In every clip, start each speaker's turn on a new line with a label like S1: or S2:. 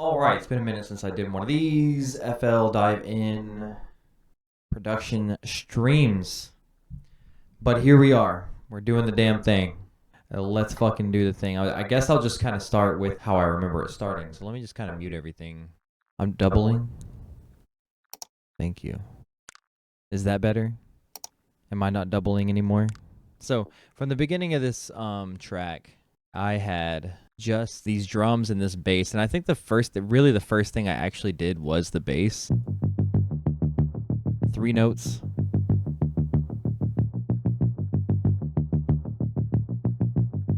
S1: Alright, it's been a minute since I did one of these FL Dive In production streams. But here we are. We're doing the damn thing. Let's fucking do the thing. I guess I'll just kind of start with how I remember it starting. So let me just kind of mute everything. I'm doubling. Thank you. Is that better? Am I not doubling anymore? So from the beginning of this track, I had just these drums and this bass, and I think the first thing I actually did was the bass. 3 notes.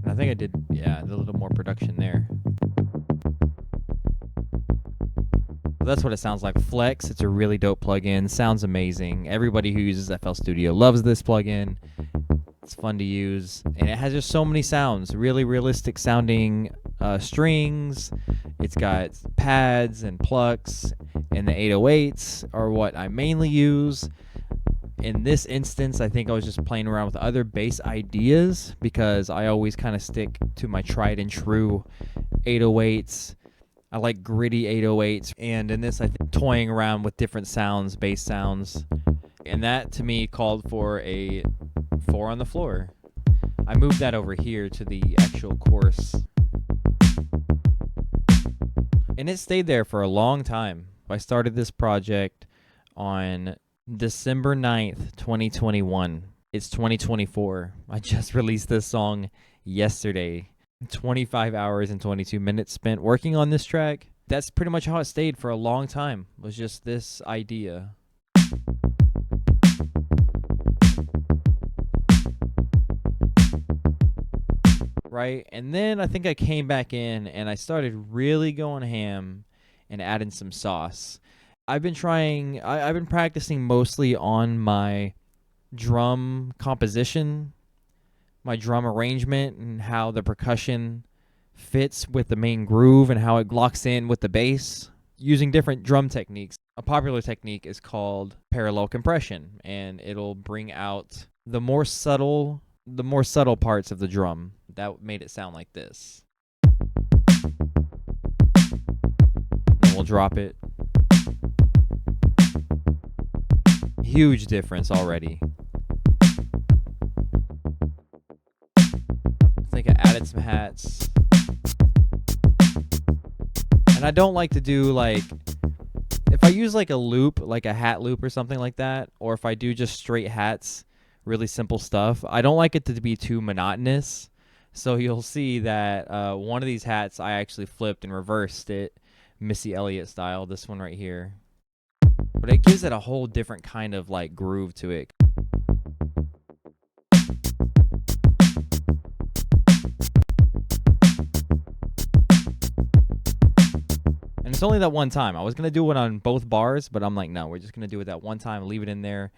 S1: And I think I did, a little more production there. But that's what it sounds like. Flex, it's a really dope plugin. Sounds amazing. Everybody who uses FL Studio loves this plugin. It's fun to use, and it has just so many sounds, really realistic sounding strings. It's got pads and plucks, and the 808s are what I mainly use. In this instance, I think I was just playing around with other bass ideas because I always kind of stick to my tried and true 808s. I like gritty 808s, and in this I think toying around with different sounds, bass sounds, and that to me called for a 4 on the floor. I moved that over here to the actual chorus. And it stayed there for a long time. I started this project on December 9th, 2021. It's 2024. I just released this song yesterday. 25 hours and 22 minutes spent working on this track. That's pretty much how it stayed for a long time. It was just this idea. Right? And then I think I came back in and I started really going ham and adding some sauce. I've been practicing mostly on my drum composition, my drum arrangement, and how the percussion fits with the main groove and how it locks in with the bass using different drum techniques. A popular technique is called parallel compression, and it'll bring out the more subtle parts of the drum. That made it sound like this. And we'll drop it. Huge difference already. I think I added some hats. And I don't like to do if I use a loop, like a hat loop or something like that, or if I do just straight hats, really simple stuff, I don't like it to be too monotonous. So you'll see that one of these hats I actually flipped and reversed it, Missy Elliott style, this one right here. But it gives it a whole different kind of groove to it. And it's only that one time. I was going to do it on both bars, but I'm like, no, we're just going to do it that one time, leave it in there.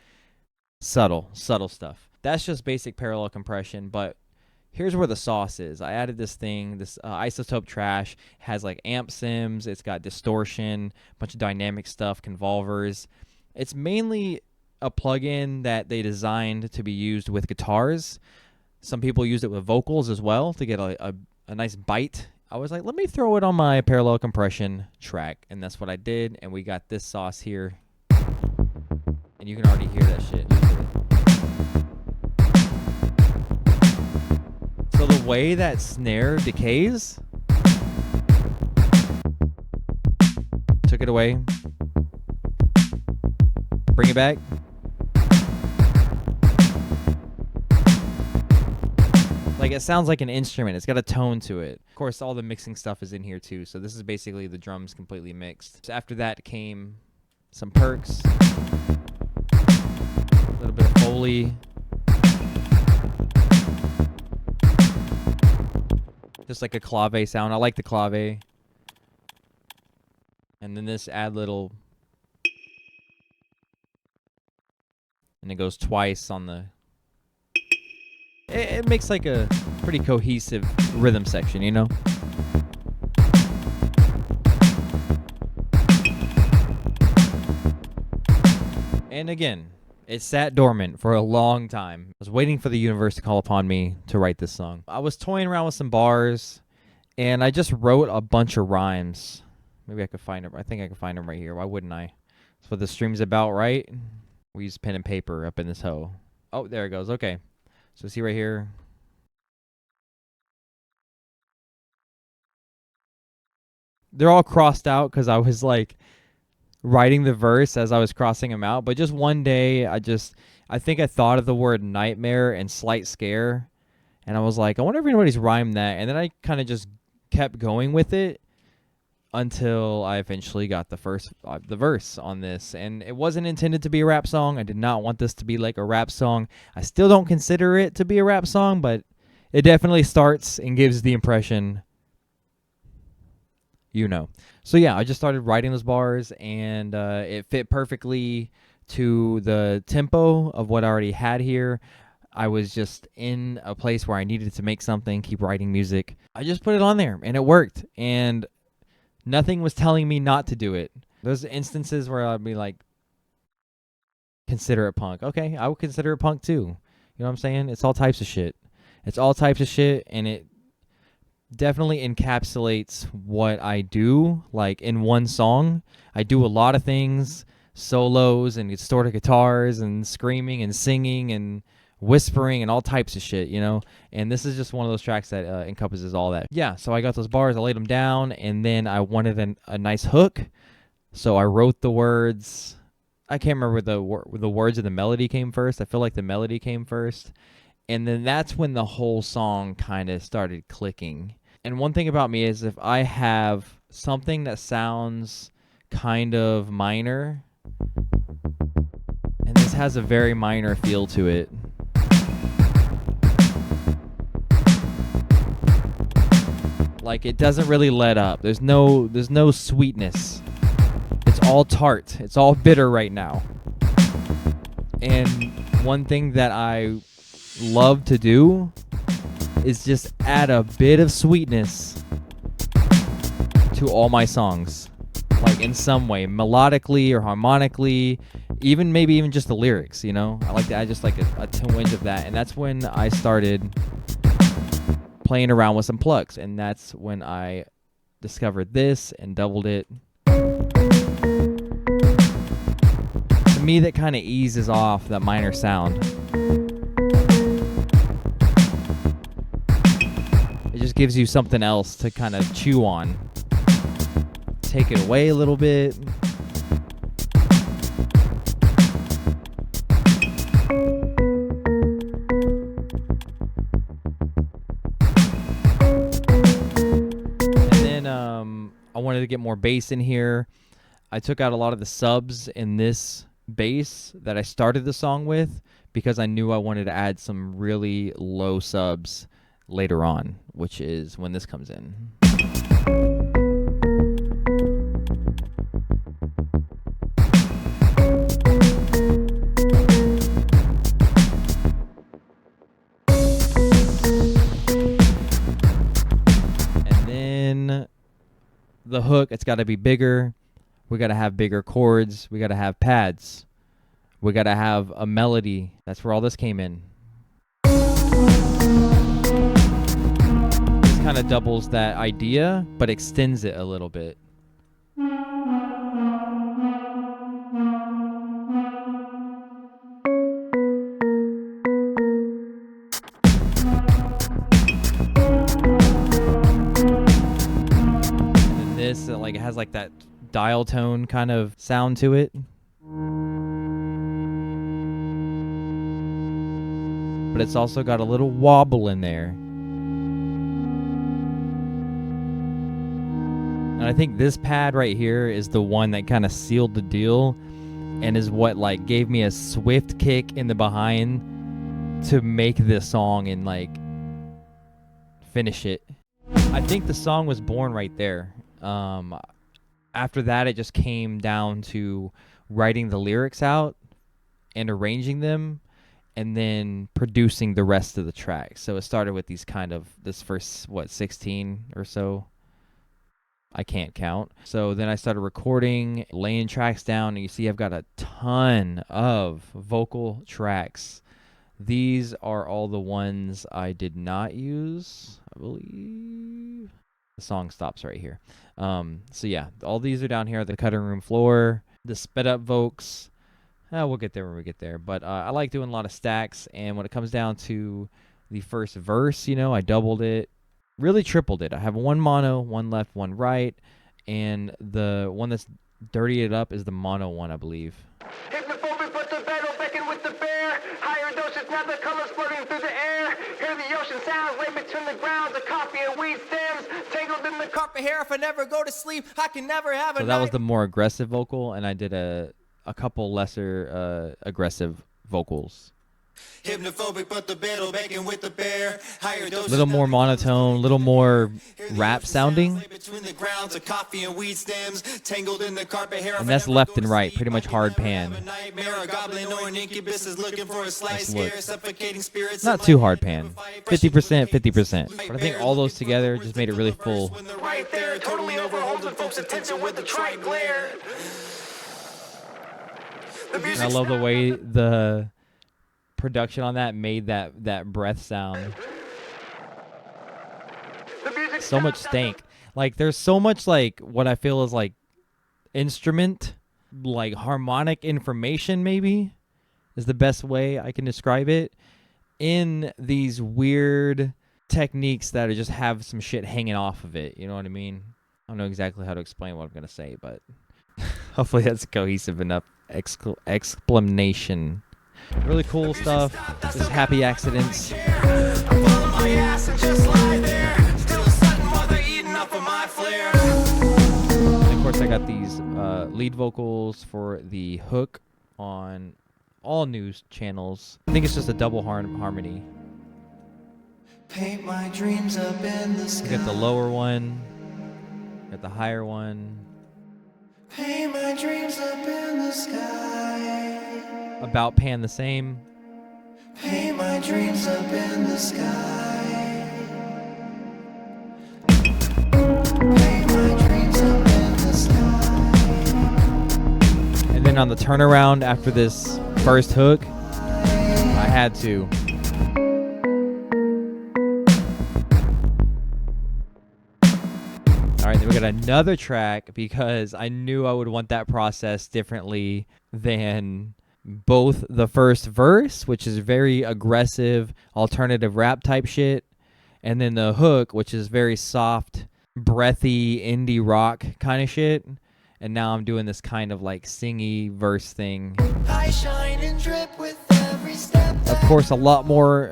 S1: Subtle stuff. That's just basic parallel compression, but here's where the sauce is. I added this thing, this Isotope Trash. It has amp sims, it's got distortion, a bunch of dynamic stuff, convolvers. It's mainly a plugin that they designed to be used with guitars. Some people use it with vocals as well to get a nice bite. I was like, let me throw it on my parallel compression track, and that's what I did, and we got this sauce here. And you can already hear that shit. So the way that snare decays, took it away, bring it back. It sounds like an instrument. It's got a tone to it. Of course, all the mixing stuff is in here too. So this is basically the drums completely mixed. So after that came some perks, a little bit of Foley. Just like a clave sound. I like the clave. And then this add little. And it goes twice on the. It makes a pretty cohesive rhythm section, you know? And again, it sat dormant for a long time. I was waiting for the universe to call upon me to write this song. I was toying around with some bars, and I just wrote a bunch of rhymes Maybe I could find them. I think I can find them right here. Why wouldn't I? That's what the stream's about, right? We use pen and paper up in this hoe. Oh, there it goes. Okay. So see right here. They're all crossed out because I was like writing the verse as I was crossing them out. But just one day, I think I thought of the word nightmare and slight scare. And I was like, I wonder if anybody's rhymed that. And then I kind of just kept going with it until I eventually got the verse on this. And it wasn't intended to be a rap song. I did not want this to be like a rap song. I still don't consider it to be a rap song, but it definitely starts and gives the impression, you know. So yeah, I just started writing those bars, and it fit perfectly to the tempo of what I already had here. I was just in a place where I needed to make something, keep writing music. I just put it on there, and it worked. And nothing was telling me not to do it. There's instances where I'd be like, consider it punk. Okay, I would consider it punk too. You know what I'm saying? It's all types of shit. It's all types of shit, and it definitely encapsulates what I do, like in one song. I do a lot of things, solos and distorted guitars and screaming and singing and whispering and all types of shit, you know. And this is just one of those tracks that encompasses all that. Yeah, so I got those bars, I laid them down, and then I wanted a nice hook, so I wrote the words. I can't remember the words of the melody came first. I feel like the melody came first, and then that's when the whole song kind of started clicking. And one thing about me is if I have something that sounds kind of minor, and this has a very minor feel to it, like it doesn't really let up. There's no sweetness. It's all tart. It's all bitter right now. And one thing that I love to do is just add a bit of sweetness to all my songs, like in some way, melodically or harmonically, maybe even just the lyrics, you know. I like to add just like a twinge of that. And that's when I started playing around with some plugs, and that's when I discovered this and doubled it. To me, that kind of eases off that minor sound. It just gives you something else to kind of chew on. Take it away a little bit. I wanted to get more bass in here. I took out a lot of the subs in this bass that I started the song with because I knew I wanted to add some really low subs later on, which is when this comes in. And then the hook, it's got to be bigger. We got to have bigger chords. We got to have pads. We got to have a melody. That's where all this came in. This kind of doubles that idea, but extends it a little bit. And then this, like, it has like that dial tone kind of sound to it. But it's also got a little wobble in there. And I think this pad right here is the one that kind of sealed the deal and is what like gave me a swift kick in the behind to make this song and like finish it. I think the song was born right there. After that, it just came down to writing the lyrics out and arranging them and then producing the rest of the track. So it started with this first, 16 or so. I can't count. So then I started recording, laying tracks down, and you see I've got a ton of vocal tracks. These are all the ones I did not use, I believe. The song stops right here. So yeah, all these are down here at the cutting room floor. The sped up vocals, we'll get there when we get there. But I like doing a lot of stacks, and when it comes down to the first verse, you know, I doubled it, really tripled it. I have one mono, one left, one right, and the one that's dirty it up is the mono one, I believe.
S2: Hypnophobic, but the battle beckon with the bear. Higher doses, now the colors floating through the air. Hear the ocean sounds, lay between the grounds. The coffee and weed stems, tangled in the carpet hair. If I never go to sleep, I can never have a
S1: So that was the more aggressive vocal, and I did a couple lesser aggressive vocals.
S2: Hypnophobic, but the battle beckon with the bear. Higher doses,
S1: Little more monotone, little more rap sounding.
S2: between the grounds of coffee and weed stems, tangled in the carpet hair.
S1: And that's left and right, pretty much hard pan.
S2: A goblin or an incubus is looking for a slice scare, suffocating spirits.
S1: Not too hard pan. 50%, 50%. But I think all those together just made it really full.
S2: When they're right there, totally overholding folks' attention with the trite glare.
S1: And I love the way the production on that made that breath sound. So much stank. Like there's so much like what I feel is like instrument, like harmonic information maybe is the best way I can describe it, in these weird techniques that just have some shit hanging off of it. You know what I mean? I don't know exactly how to explain what I'm going to say, but hopefully that's cohesive enough explanation. Really cool stuff. Just happy accidents. And of course, I got these lead vocals for the hook on all news channels. I think it's just a double harmony.
S2: Paint my dreams up in the sky.
S1: You got the lower one, got the higher one.
S2: Paint my dreams up in the sky.
S1: About pan the same.
S2: Paint my dreams up in the sky. Paint my dreams up in the sky.
S1: And then on the turnaround after this first hook, I had to. All right, then we got another track because I knew I would want that process differently than both the first verse, which is very aggressive, alternative rap type shit, and then the hook, which is very soft, breathy, indie rock kind of shit. And now I'm doing this kind of like singy verse thing.
S2: I shine and drip with every step.
S1: Of course, a lot more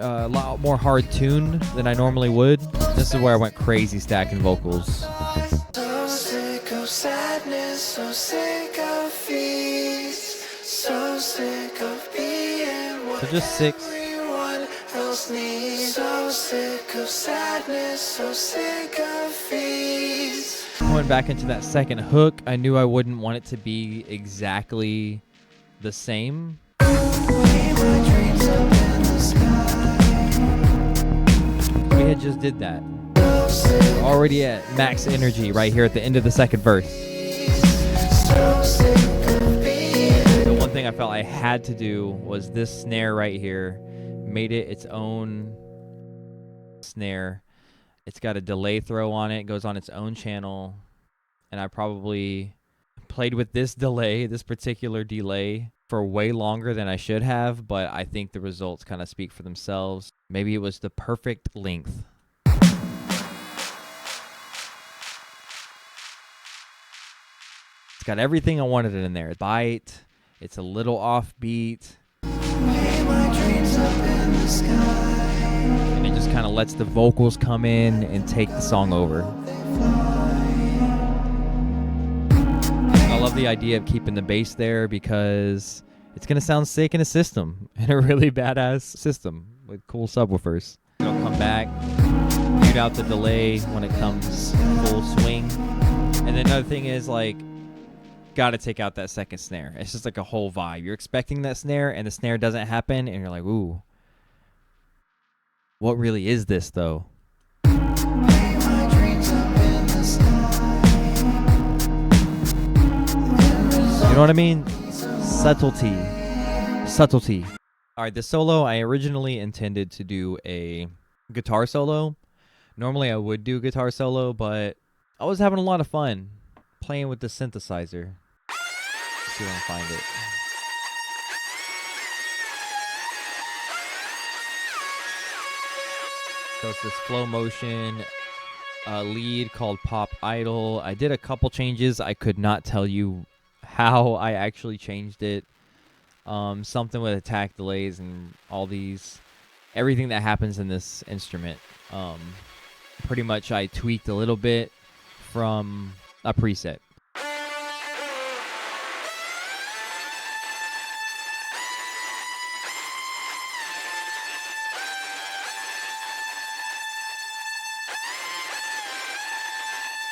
S1: hard tuned than I normally would. This is where I went crazy stacking vocals.
S2: So sick of sadness, so sick of feast, so sick of being what
S1: So just 6.
S2: everyone else needs. So sick of sadness, so sick of feast.
S1: Going back into that second hook, I knew I wouldn't want it to be exactly the same.
S2: Paint my dreams up in the sky.
S1: We had just did that. We're already at max energy right here at the end of the second verse.
S2: So sick of being.
S1: The one thing I felt I had to do was this snare right here, made it its own snare. It's got a delay throw on it. It goes on its own channel. And I probably played with this delay, this particular delay, for way longer than I should have. But I think the results kind of speak for themselves. Maybe it was the perfect length. It's got everything I wanted in there. Bite. It's a little offbeat.
S2: Paint my dreams up in the sky.
S1: And it just kind of lets the vocals come in and take the song over. I love the idea of keeping the bass there because it's going to sound sick in a system, in a really badass system with cool subwoofers. It'll come back, mute out the delay when it comes full swing. And then another thing is like, got to take out that second snare. It's just like a whole vibe. You're expecting that snare and the snare doesn't happen and you're like, ooh. What really is this, though?
S2: Paint my dreams up in the sky.
S1: You know what I mean? Subtlety. Subtlety. All right, this solo, I originally intended to do a guitar solo, Normally I would do guitar solo, but I was having a lot of fun playing with the synthesizer. Let's see if I can find it. So it's this flow motion lead called Pop Idol. I did a couple changes. I could not tell you how I actually changed it. Something with attack delays and all these, everything that happens in this instrument. Pretty much I tweaked a little bit from a preset.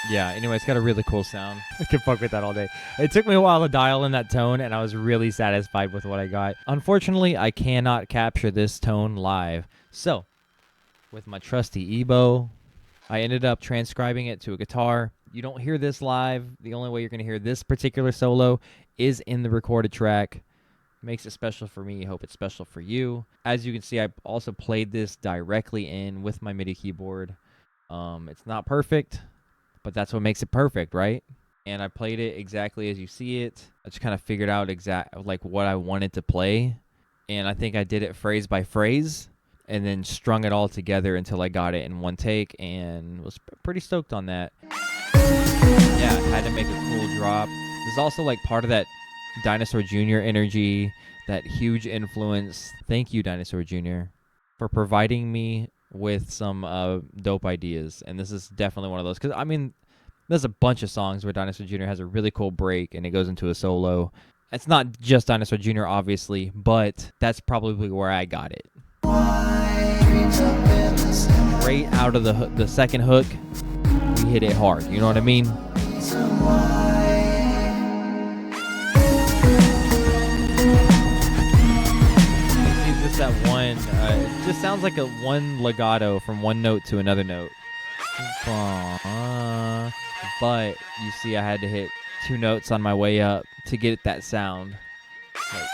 S1: Yeah, anyway, it's got a really cool sound. I can fuck with that all day. It took me a while to dial in that tone, and I was really satisfied with what I got. Unfortunately, I cannot capture this tone live. So, with my trusty EBow, I ended up transcribing it to a guitar. You don't hear this live. The only way you're going to hear this particular solo is in the recorded track. Makes it special for me. I hope it's special for you. As you can see, I also played this directly in with my MIDI keyboard. It's not perfect, but that's what makes it perfect, right? And I played it exactly as you see it. I just kind of figured out like what I wanted to play. And I think I did it phrase by phrase and then strung it all together until I got it in one take, and was pretty stoked on that. Yeah, I had to make a cool drop. There's also like part of that Dinosaur Jr. energy, that huge influence. Thank you, Dinosaur Jr., for providing me with some dope ideas. And this is definitely one of those, because I mean, there's a bunch of songs where Dinosaur Jr. has a really cool break and it goes into a solo. It's not just Dinosaur Jr., obviously, but that's probably where I got it. Right out of the second hook, we hit it hard. You know what I mean? Just that one, it just sounds like a one legato from one note to another note. But you see, I had to hit two notes on my way up to get that sound. Like,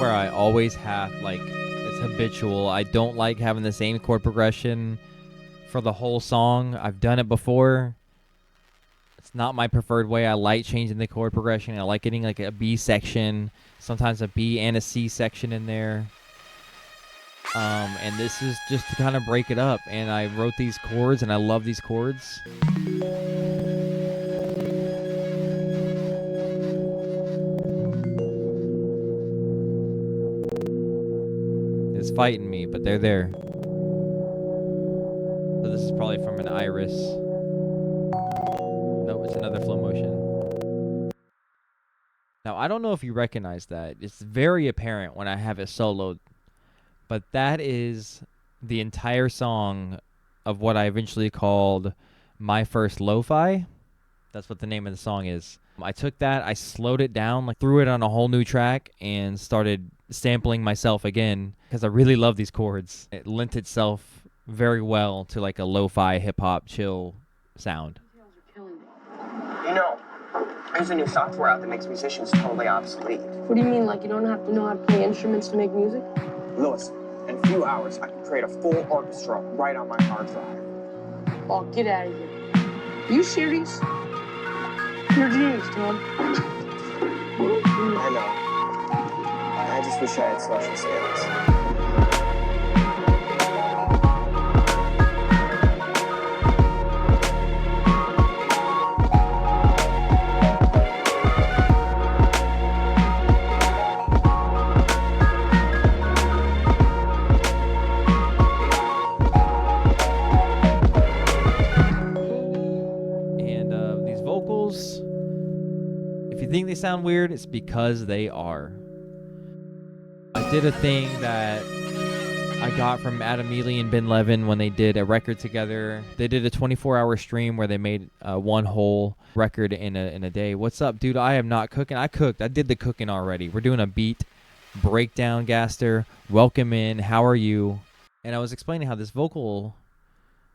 S1: I always have, like, it's habitual. I don't like having the same chord progression for the whole song. I've done it before. It's not my preferred way. I like changing the chord progression. I like getting like a B section, sometimes a B and a C section in there. And this is just to kind of break it up. And I wrote these chords, and I love these chords. It's fighting me, but they're there. So this is probably from an Iris. No, it's another flow motion. Now, I don't know if you recognize that. It's very apparent when I have it soloed. But that is the entire song of what I eventually called My First Lo-Fi. That's what the name of the song is. I took that, I slowed it down, like threw it on a whole new track, and started sampling myself again because I really love these chords. It lent itself very well to like a lo-fi hip-hop chill sound.
S2: You know, there's a new software out that makes musicians totally obsolete.
S3: What do you mean, like you don't have to know how to play instruments to make music?
S2: Lewis, in a few hours, I can create a full orchestra right on my hard drive.
S3: Oh, get out of here. Are you serious? You're a genius, Tom.
S2: I know. I just wish I had social skills.
S1: If you think they sound weird, it's because they are. I did a thing that I got from Adam Neely and Ben Levin when they did a record together. They did a 24-hour stream where they made one whole record in a day. What's up, dude? I am not cooking. I cooked. I did the cooking already. We're doing a beat breakdown, Gaster. Welcome in. How are you? And I was explaining how this vocal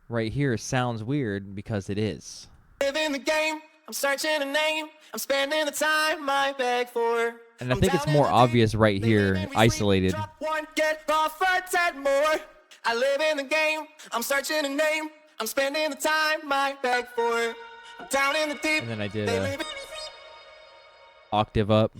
S1: right here sounds weird because it is.
S2: Living the game, I'm searching a name, I'm spending the time I beg for.
S1: And I think it's more obvious right here, isolated.
S2: Drop one, get off for 10 more. I live in the game, I'm searching a name, I'm spending the time I beg for. I'm down in the deep.
S1: And then I did a octave up.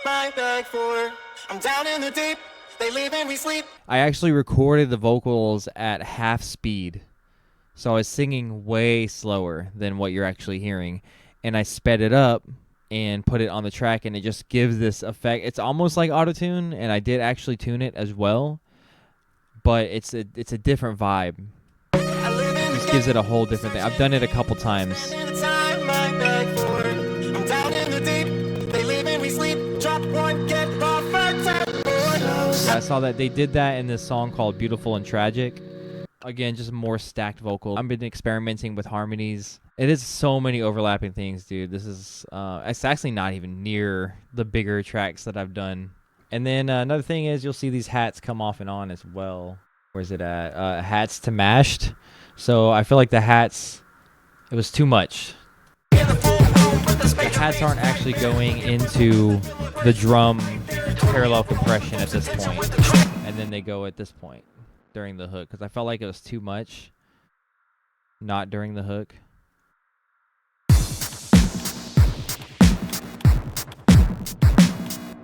S2: I beg for. I'm down in the deep. They live and we sleep.
S1: I actually recorded the vocals at half speed. So I was singing way slower than what you're actually hearing. And I sped it up and put it on the track, and it just gives this effect. It's almost like auto-tune, and I did actually tune it as well. But it's a different vibe. It just gives it a whole different thing. I've done it a couple times. Yeah, I saw that they did that in this song called Beautiful and Tragic. Again, just more stacked vocal. I've been experimenting with harmonies. It is so many overlapping things, dude. This is, it's actually not even near the bigger tracks that I've done. And then another thing is you'll see these hats come off and on as well. Where's it at? Hats to mashed. So I feel like the hats, it was too much. The hats aren't actually going into the drum parallel compression at this point, and then they go at this point during the hook, because I felt like it was too much not during the hook.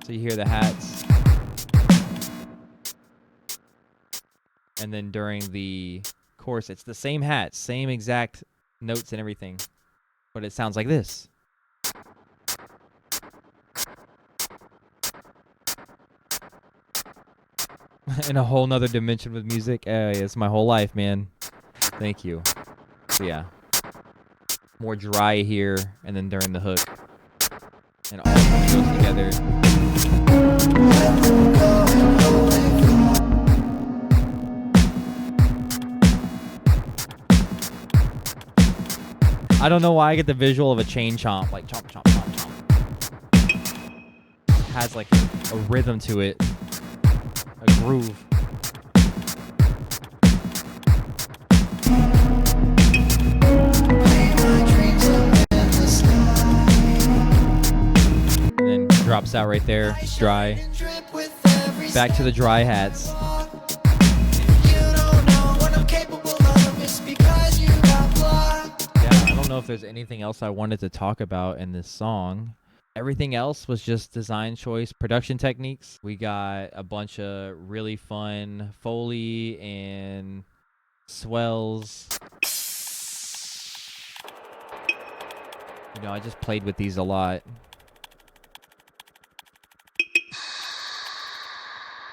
S1: So you hear the hats, and then during the chorus it's the same hats, same exact notes and everything, but it sounds like this. In a whole nother dimension with music. It's my whole life, man. Thank you. So yeah, more dry here, and then during the hook, and all of it goes together. I don't know why I get the visual of a chain chomp, like chomp, chomp, chomp, chomp. It has like a rhythm to it. A groove. And then drops out right there. It's dry. Back to the dry hats. Yeah, I don't know if there's anything else I wanted to talk about in this song. Everything else was just design choice, production techniques. We got a bunch of really fun Foley and swells. You know, I just played with these a lot.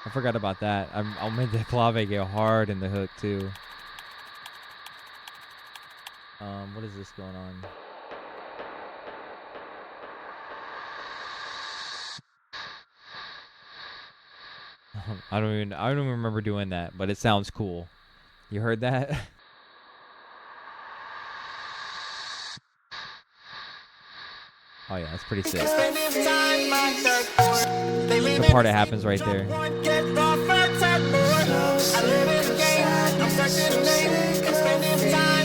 S1: I forgot about that. I'll make the clave go hard in the hook too. What is this going on? I don't even remember doing that, but it sounds cool. You heard that? Oh yeah, that's pretty sick. The part that happens right there.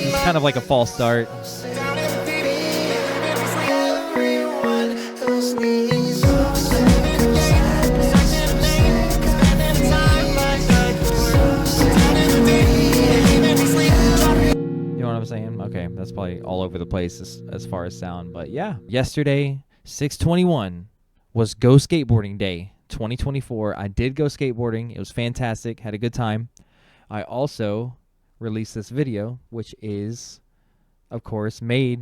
S1: It's kind of like a false start. I'm saying? Okay, that's probably all over the place as far as sound, but yeah. Yesterday, 6/21, was Go Skateboarding Day 2024. I did go skateboarding. It was fantastic. Had a good time. I also released this video, which is, of course, made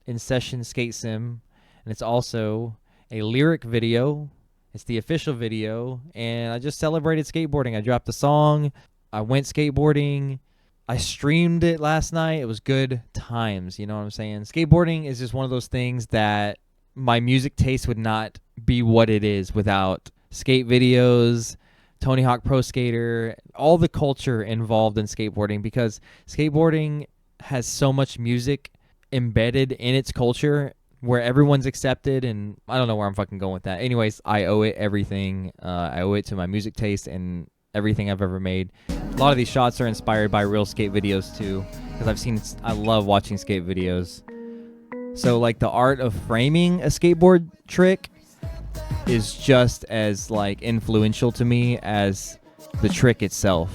S1: in session skate sim, and it's also a lyric video. It's the official video, and I just celebrated skateboarding. I dropped a song. I went skateboarding. I streamed it last night. It was good times. You know what I'm saying? Skateboarding is just one of those things that my music taste would not be what it is without skate videos, Tony Hawk Pro Skater, all the culture involved in skateboarding, because skateboarding has so much music embedded in its culture where everyone's accepted, and I don't know where I'm fucking going with that. Anyways, I owe it everything. I owe it to my music taste and everything I've ever made. A lot of these shots are inspired by real skate videos too, because I love watching skate videos. So like the art of framing a skateboard trick is just as like influential to me as the trick itself.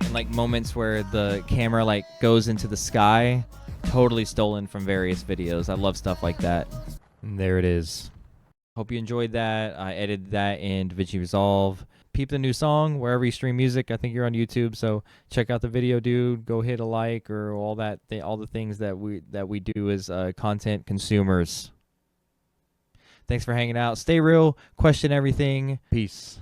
S1: And like moments where the camera like goes into the sky, totally stolen from various videos. I love stuff like that. And there it is. Hope you enjoyed that. I edited that in DaVinci Resolve. Peep the new song wherever you stream music. I think you're on YouTube, so check out the video, dude. Go hit a like or all that. All the things that we do as content consumers. Thanks for hanging out. Stay real. Question everything. Peace.